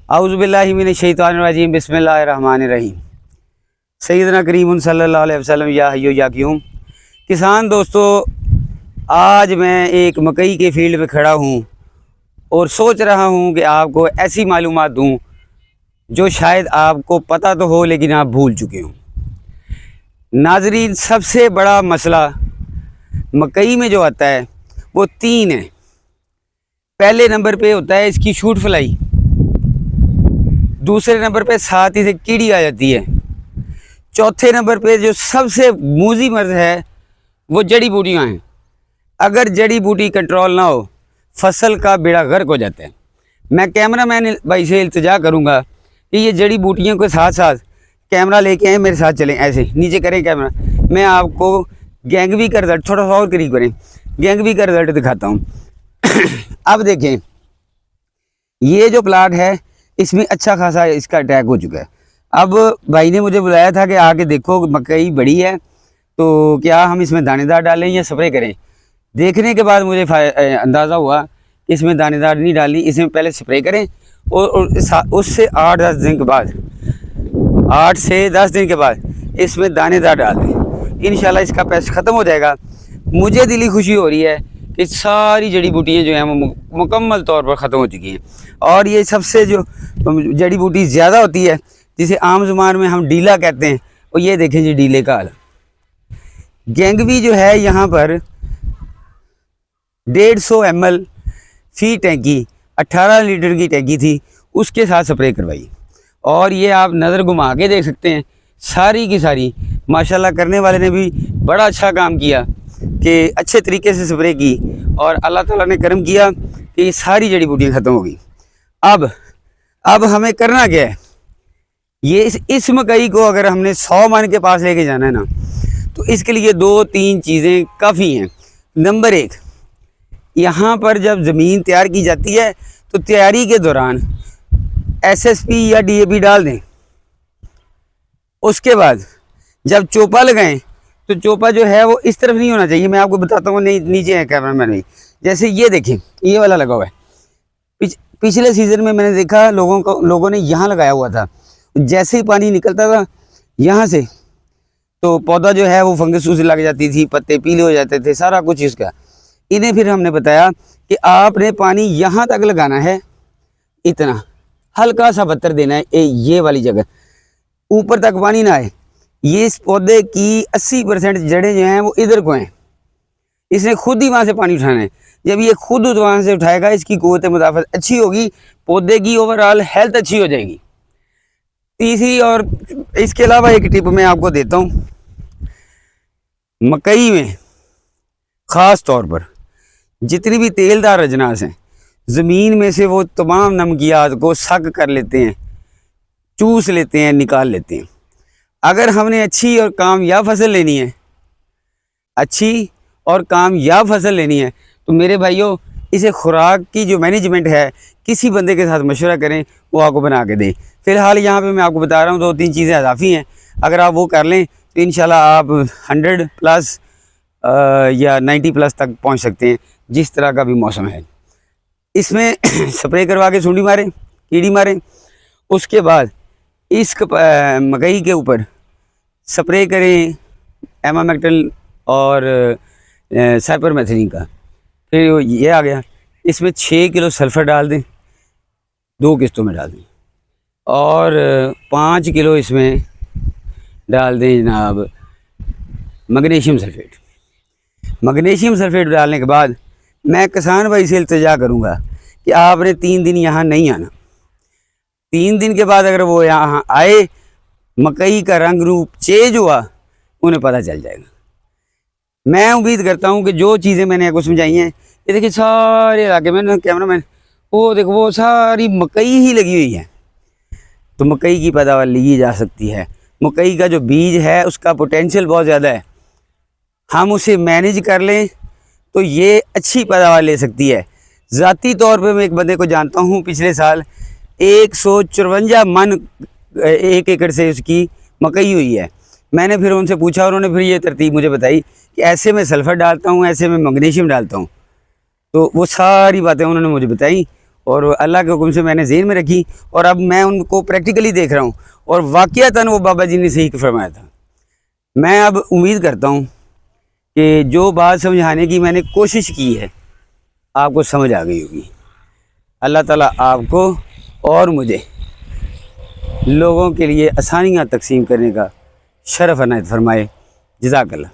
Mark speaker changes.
Speaker 1: औज़ुबिल्लाहि मिनश्शैतानिर्रजीम बिस्मिल्लाहिर्रहमानिर्रहीम। सैयदना करीम सल्लल्लाहु अलैहि वसल्लम या हय्यु या क़य्यूम। किसान दोस्तों, आज मैं एक मकई के फील्ड में खड़ा हूँ और सोच रहा हूँ कि आपको ऐसी मालूमात दूँ जो शायद आपको पता तो हो लेकिन आप भूल चुके हों। नाज़रीन, सबसे बड़ा मसला मकई में जो आता है वो तीन है। पहले नंबर पे होता है इसकी शूट फ्लाई, दूसरे नंबर पे साथ ही से कीड़ी आ जाती है, चौथे नंबर पे जो सबसे मूजी मर्ज है वो जड़ी बूटियाँ हैं। अगर जड़ी बूटी कंट्रोल ना हो फसल का बेड़ा गर्क हो जाता है। मैं कैमरामैन भाई से इल्तिजा करूँगा कि ये जड़ी बूटियों के साथ साथ कैमरा लेके आए, मेरे साथ चलें, ऐसे नीचे करें कैमरा। मैं आपको गैंगवी का रिजल्ट थोड़ा सा और करीब करें, गैंगवी का रिजल्ट दिखाता हूँ। अब देखें, ये जो प्लाट है इसमें अच्छा खासा इसका अटैक हो चुका है। अब भाई ने मुझे बुलाया था कि आके देखो मकई बड़ी है तो क्या हम इसमें दानेदार डालें या स्प्रे करें। देखने के बाद मुझे अंदाज़ा हुआ कि इसमें दानेदार नहीं डालनी, इसमें पहले स्प्रे करें और उससे 8-10 दिन के बाद 8 से 10 दिन के बाद इसमें दानेदार डाल दें। इंशाल्लाह इसका पेस्ट ख़त्म हो जाएगा। मुझे दिली खुशी हो रही है कि सारी जड़ी बूटियाँ जो हैं वो मुकम्मल तौर पर ख़त्म हो चुकी हैं। और ये सबसे जो जड़ी बूटी ज़्यादा होती है जिसे आम ज़ुबान में हम डीला कहते हैं, और ये देखें जी डीले का हाल। गैंगवी जो है यहाँ पर 150 ml फी टैंकी 18 लीटर की टैंकी थी, उसके साथ स्प्रे करवाई। और ये आप नज़र घुमा के देख सकते हैं सारी की सारी माशाल्लाह करने वाले ने भी बड़ा अच्छा काम किया कि अच्छे तरीके से स्प्रे की और अल्लाह ताला ने करम किया कि ये सारी जड़ी बूटियाँ ख़त्म हो गई। अब हमें करना क्या है, ये इस मकई को अगर हमने 100 मन के पास लेके जाना है ना, तो इसके लिए 2-3 चीज़ें काफ़ी हैं। नंबर 1, यहाँ पर जब ज़मीन तैयार की जाती है तो तैयारी के दौरान SSP या DAP डाल दें। उसके बाद जब चोपा लगाएं तो चोपा जो है वो इस तरफ नहीं होना चाहिए। मैं आपको बताता हूँ, नहीं नीचे है कैमरामैन में, जैसे ये देखें ये वाला लगा हुआ है। पिछले सीज़न में मैंने देखा लोगों ने यहाँ लगाया हुआ था, जैसे ही पानी निकलता था यहाँ से तो पौधा जो है वो फंगस उसे लग जाती थी, पत्ते पीले हो जाते थे, सारा कुछ इसका। इन्हें फिर हमने बताया कि आपने पानी यहाँ तक लगाना है, इतना हल्का सा बत्तर देना है, ये वाली जगह ऊपर तक पानी ना आए। ये इस पौधे की 80% जड़ें जो हैं वो इधर को हैं, इसने खुद ही वहाँ से पानी उठाना है। जब ये खुद वहाँ से उठाएगा इसकी क़ुव्वत मुदाफ़त अच्छी होगी, पौधे की ओवरऑल हेल्थ अच्छी हो जाएगी। तीसरी और इसके अलावा एक टिप मैं आपको देता हूँ, मकई में ख़ास तौर पर जितनी भी तेलदार अजनास हैं ज़मीन में से वो तमाम नमकियात को सक कर लेते हैं, चूस लेते हैं, निकाल लेते हैं। अगर हमने अच्छी और कामयाब फसल लेनी है, अच्छी और कामयाब फसल लेनी है तो मेरे भाइयों इसे खुराक की जो मैनेजमेंट है किसी बंदे के साथ मशवरा करें, वो आपको बना के दें। फ़िलहाल यहाँ पे मैं आपको बता रहा हूँ 2-3 चीज़ें अज़ाफ़ी हैं, अगर आप वो कर लें तो इंशाल्लाह आप 100+ या 90+ तक पहुँच सकते हैं, जिस तरह का भी मौसम है। इसमें स्प्रे करवा के सूंडी मारें, कीड़ी मारें। उसके बाद इस मकई के ऊपर स्प्रे करें एमामेक्टिन और साइपरमेथ्रिन का। फिर ये आ गया, इसमें 6 किलो सल्फ़र डाल दें, 2 किस्तों में डाल दें, और 5 किलो इसमें डाल दें जनाब मैग्नीशियम सल्फ़ेट। मैग्नीशियम सल्फ़ेट डालने के बाद मैं किसान भाई से इल्तिजा करूँगा कि आपने 3 दिन यहाँ नहीं आना। 3 दिन के बाद अगर वो यहाँ आए, मकई का रंग रूप चेंज हुआ, उन्हें पता चल जाएगा। मैं उम्मीद करता हूँ कि जो चीज़ें मैंने आपको समझाई हैं, ये देखिए सारे इलाके में ना कैमरामैन, वो देखो वो सारी मकई ही लगी हुई है। तो मकई की पैदावार ली जा सकती है। मकई का जो बीज है उसका पोटेंशियल बहुत ज़्यादा है, हम उसे मैनेज कर लें तो ये अच्छी पैदावार ले सकती है। ज़ाती तौर पे मैं एक बंदे को जानता हूँ, पिछले साल 154 मन 1 एकड़ से उसकी मकई हुई है। मैंने फिर उनसे पूछा, उन्होंने फिर ये तरतीब मुझे बताई कि ऐसे में सल्फ़र डालता हूँ, ऐसे में मैग्नीशियम डालता हूँ। तो वो सारी बातें उन्होंने मुझे बताई और अल्लाह के हुक्म से मैंने ज़हन में रखी और अब मैं उनको प्रैक्टिकली देख रहा हूँ और वाक़यातन वो बाबा जी ने सही फरमाया था। मैं अब उम्मीद करता हूँ कि जो बात समझाने की मैंने कोशिश की है आपको समझ आ गई होगी। अल्लाह ताला आपको और मुझे लोगों के लिए आसानियाँ तकसीम करने का शरफ़ अनायत फरमाए। जज़ाकल्लाह।